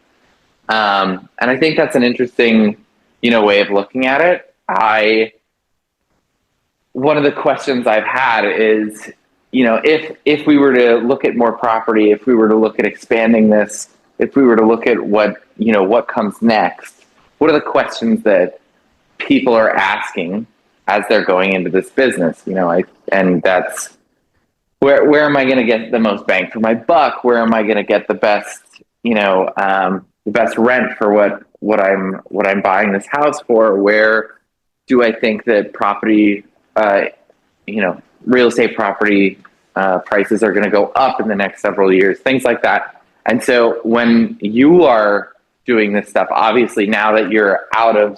And I think that's an interesting, way of looking at it. One of the questions I've had is, if we were to look at more property, if we were to look at expanding this, if we were to look at what comes next, what are the questions that people are asking as they're going into this business? And that's where am I going to get the most bang for my buck? Where am I going to get the best, the best rent for what I'm buying this house for? Where do I think that property, real estate property prices are going to go up in the next several years? Things like that. And so when you are doing this stuff, obviously now that you're out of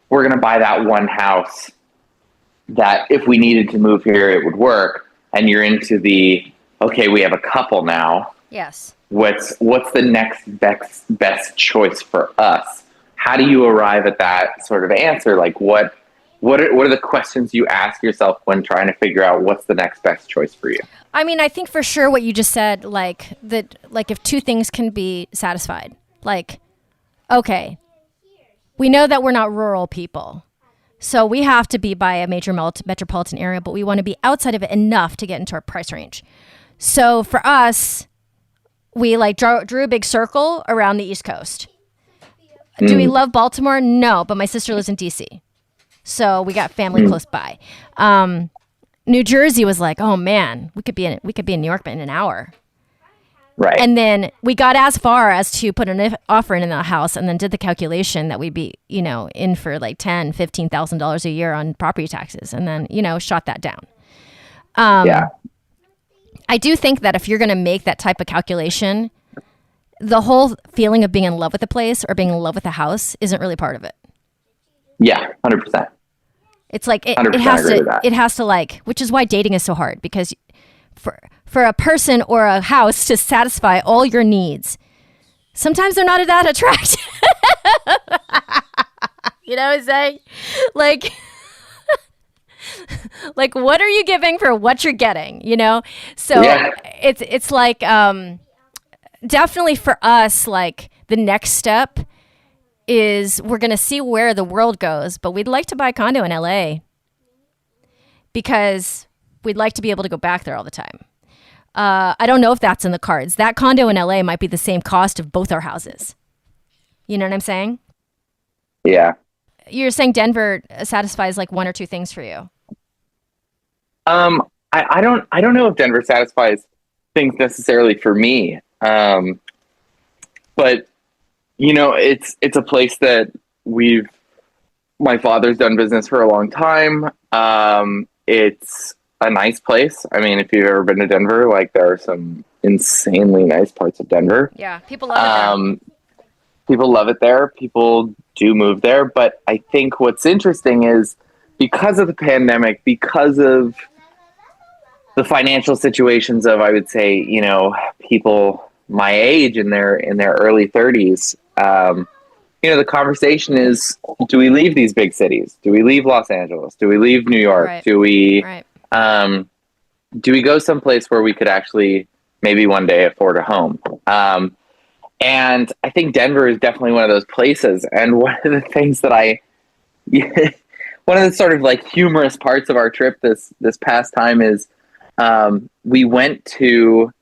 we're going to buy that one house that if we needed to move here, it would work. And you're into okay, we have a couple now. Yes. What's the next best choice for us? How do you arrive at that sort of answer? Like what are the questions you ask yourself when trying to figure out what's the next best choice for you? I mean, I think for sure what you just said, like if 2 things can be satisfied, okay, we know that we're not rural people, so we have to be by a major metropolitan area, but we want to be outside of it enough to get into our price range. So for us, we drew a big circle around the East Coast. Do we love Baltimore? No, but my sister lives in DC. So we got family close by. New Jersey was like, oh man, we could be in New York in an hour. Right. And then we got as far as to put an offer in the house, and then did the calculation that we'd be, in for like $10,000-$15,000 a year on property taxes, and then shot that down. Yeah. I do think that if you're going to make that type of calculation, the whole feeling of being in love with the place or being in love with the house isn't really part of it. Yeah, 100%. It's like it has to which is why dating is so hard, because for a person or a house to satisfy all your needs, sometimes they're not that attractive. You know what I'm saying? Like what are you giving for what you're getting, So yeah. It's like definitely for us, like the next step is we're going to see where the world goes, but we'd like to buy a condo in LA because we'd like to be able to go back there all the time. I don't know if that's in the cards. That condo in LA might be the same cost of both our houses. You know what I'm saying? Yeah. You're saying Denver satisfies like 1 or 2 things for you. I don't know if Denver satisfies things necessarily for me. But it's a place that my father's done business for a long time. It's a nice place. I mean, if you've ever been to Denver, like there are some insanely nice parts of Denver. Yeah, people love it there. People love it there. People do move there. But I think what's interesting is because of the pandemic, because of the financial situations of, I would say, people my age in their early 30s, the conversation is, do we leave these big cities? Do we leave Los Angeles? Do we leave New York? Right. Do we Right. do we go someplace where we could actually maybe one day afford a home? And I think Denver is definitely one of those places. And one of the things that one of the sort of like humorous parts of our trip this past time is we went to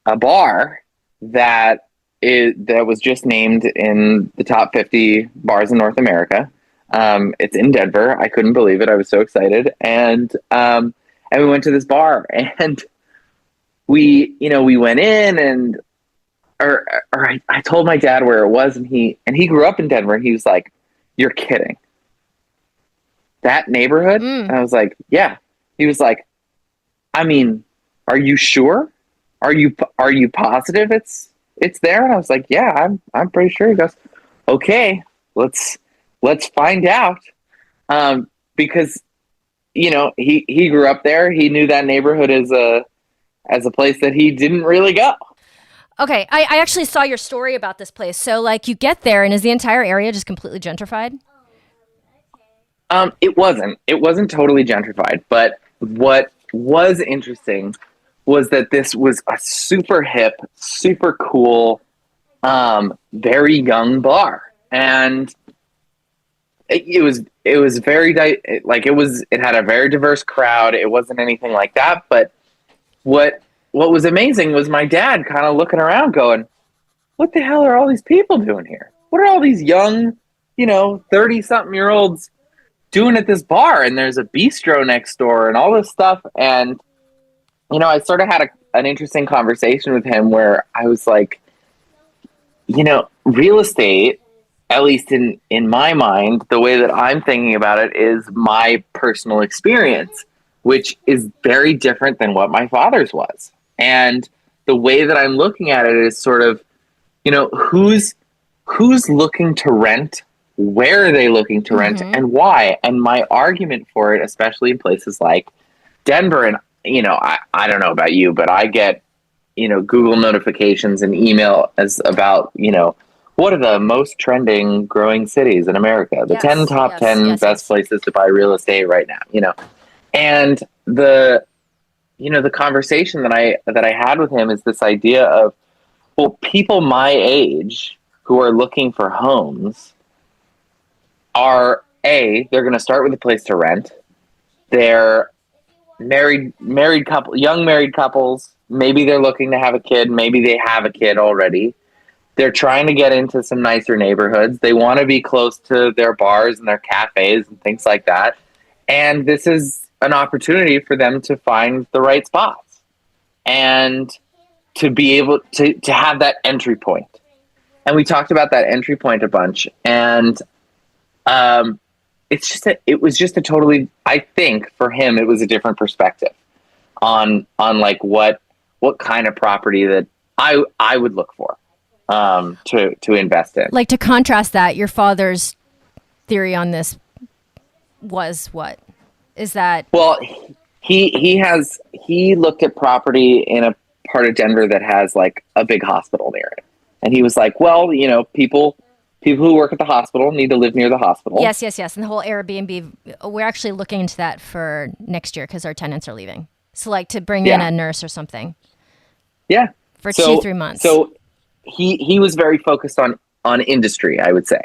a bar that was just named in the top 50 bars in North America. It's in Denver. I couldn't believe it. I was so excited. And we went to this bar, and we went in, and I told my dad where it was, and he grew up in Denver, and he was like, "You're kidding. That neighborhood?" And I was like, "Yeah." He was like, "I mean, are you sure? Are you positive it's there?" And I was like, "Yeah, I'm pretty sure." He goes, "Okay, let's find out." Because he grew up there. He knew that neighborhood as a place that he didn't really go. Okay, I actually saw your story about this place. So, like, you get there, and is the entire area just completely gentrified? It wasn't totally gentrified, but what was interesting was that this was a super hip, super cool, very young bar, and it was very it had a very diverse crowd. It wasn't anything like that, but what was amazing was my dad kind of looking around going, "What the hell are all these people doing here? What are all these young, 30-something-year-olds doing at this bar? And there's a bistro next door and all this stuff." And, I sort of had an interesting conversation with him where I was like, real estate, at least in my mind, the way that I'm thinking about it is my personal experience, which is very different than what my father's was. And the way that I'm looking at it is sort of, who's looking to rent, where are they looking to rent, and why? And my argument for it, especially in places like Denver, and, I don't know about you, but I get, Google notifications and email about, what are the most trending growing cities in America? The 10 top 10 best places to buy real estate right now, And the conversation that I had with him is this idea of, well, people my age who are looking for homes are they're going to start with a place to rent. They're young married couples. Maybe they're looking to have a kid. Maybe they have a kid already. They're trying to get into some nicer neighborhoods. They want to be close to their bars and their cafes and things like that. And this is an opportunity for them to find the right spots and to be able to have that entry point. And we talked about that entry point a bunch. And it was just a totally, I think for him, it was a different perspective on like what kind of property that I would look for to invest in. Like, to contrast that, your father's theory on this was what? Is that? Well, he looked at property in a part of Denver that has like a big hospital near it. And he was like, well, people who work at the hospital need to live near the hospital. Yes. And the whole Airbnb, we're actually looking into that for next year because our tenants are leaving. So like to bring in a nurse or something. Yeah. For 2-3 months. So he was very focused on industry, I would say.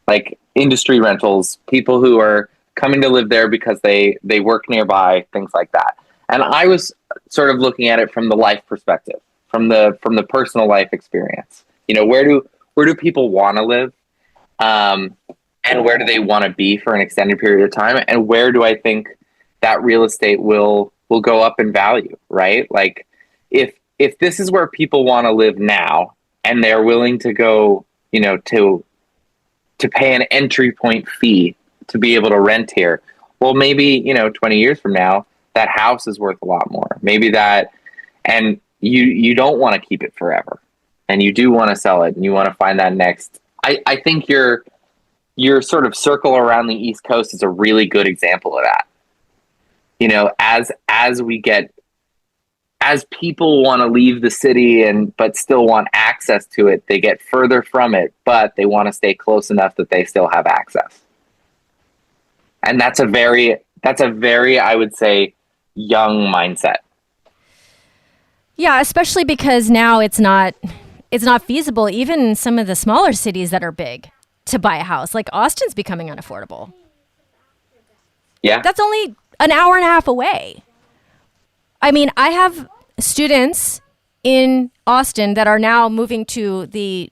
Like industry rentals, people who are coming to live there because they work nearby, things like that. And I was sort of looking at it from the life perspective, from the personal life experience. Where do people want to live? And where do they want to be for an extended period of time? And where do I think that real estate will go up in value, right? Like if this is where people want to live now and they're willing to go, to pay an entry point fee to be able to rent here, well, maybe, 20 years from now, that house is worth a lot more. Maybe that, and you don't want to keep it forever, and you do want to sell it, and you want to find that next. I think your sort of circle around the East Coast is a really good example of that. You know, as people want to leave the city but still want access to it, they get further from it, but they want to stay close enough that they still have access. And that's a very, I would say, young mindset. Yeah, especially because now it's not feasible, even in some of the smaller cities that are big, to buy a house. Like Austin's becoming unaffordable. Yeah. That's only an hour and a half away. I mean, I have students in Austin that are now moving to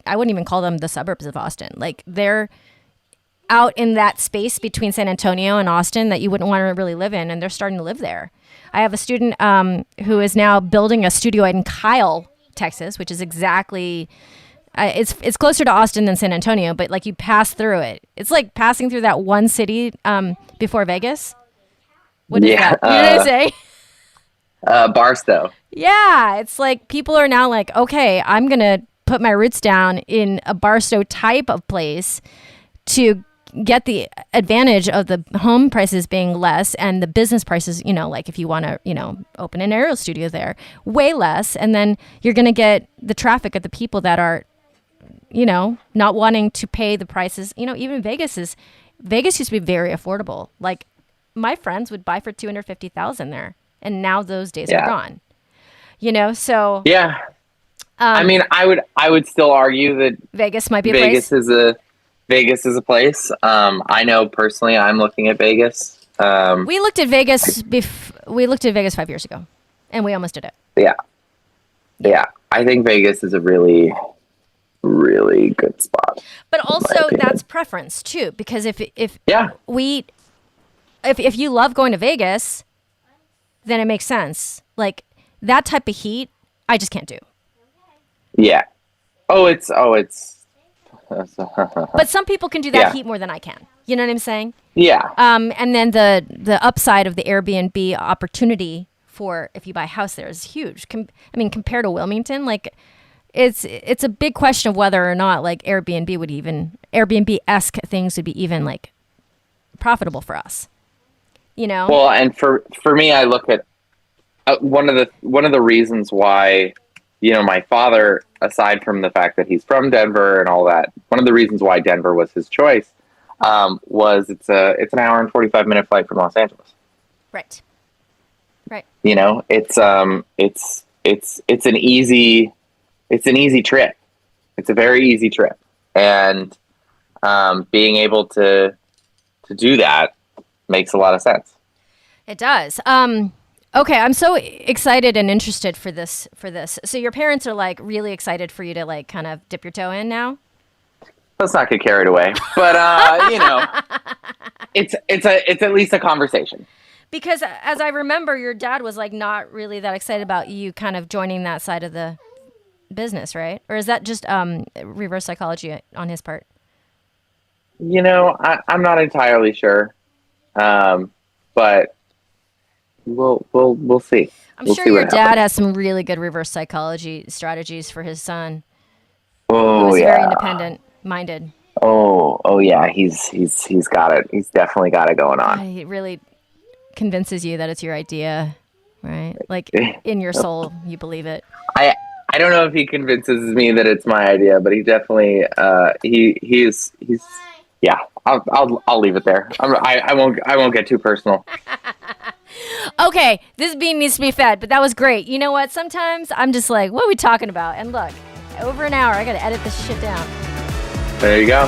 I wouldn't even call them the suburbs of Austin. Like they're out in that space between San Antonio and Austin that you wouldn't want to really live in, and they're starting to live there. I have a student who is now building a studio in Kyle, Texas, which is exactly it's closer to Austin than San Antonio, but like you pass through it. It's like passing through that one city before Vegas. What is that? You know what I say? Barstow. Yeah, it's like people are now like, okay, I'm going to put my roots down in a Barstow type of place to get the advantage of the home prices being less and the business prices, you know, like if you want to, you know, open an aerial studio there, way less. And then you're going to get the traffic of the people that are, you know, not wanting to pay the prices. You know, even Vegas used to be very affordable. Like my friends would buy for $250,000 there. And now those days are gone, you know? So yeah, I mean, I would still argue that Vegas might be a place. Vegas is a place. I know personally, I'm looking at Vegas. We looked at Vegas. We looked at Vegas 5 years ago, and we almost did it. Yeah. I think Vegas is a really, really good spot. But also, that's preference too, because if you love going to Vegas, then it makes sense. Like that type of heat, I just can't do. Yeah. It's. But some people can do that heat more than I can. You know what I'm saying? Yeah. And then the upside of the Airbnb opportunity for if you buy a house there is huge. Compared to Wilmington, like it's a big question of whether or not like Airbnb-esque things would be even like profitable for us. You know? Well, and for me, I look at one of the reasons why, you know, my father, aside from the fact that he's from Denver and all that, one of the reasons why Denver was his choice was it's an hour and 45-minute flight from Los Angeles. Right. You know, it's an easy trip. It's a very easy trip, and being able to do that makes a lot of sense. It does. Okay, I'm so excited and interested for this. So your parents are like really excited for you to like kind of dip your toe in now? Let's not get carried away. But you know, it's at least a conversation. Because as I remember, your dad was like not really that excited about you kind of joining that side of the business, right? Or is that just reverse psychology on his part? You know, I'm not entirely sure. But we'll see. I'm sure your dad has some really good reverse psychology strategies for his son. Oh, He's very independent minded. Oh yeah. He's got it. He's definitely got it going on. He really convinces you that it's your idea, right? Like in your soul, you believe it. I don't know if he convinces me that it's my idea, but he definitely he's yeah. I'll leave it there. I won't get too personal. Okay, this bean needs to be fed, but that was great. You know what? Sometimes I'm just like, what are we talking about? And look, over an hour, I got to edit this shit down. There you go.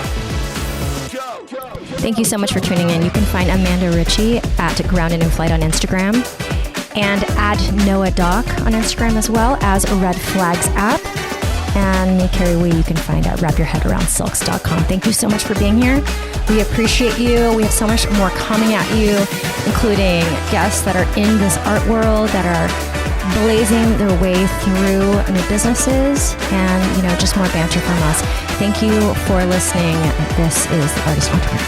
Thank you so much for tuning in. You can find Amanda Ritchie at Grounded in Flight on Instagram and at Noah Doc on Instagram as well as Red Flags app. And me, Kerry Wee, you can find at wrapyourheadaroundsilks.com. Thank you so much for being here. We appreciate you. We have so much more coming at you, including guests that are in this art world that are blazing their way through new businesses and, you know, just more banter from us. Thank you for listening. This is The Artist Entrepreneur.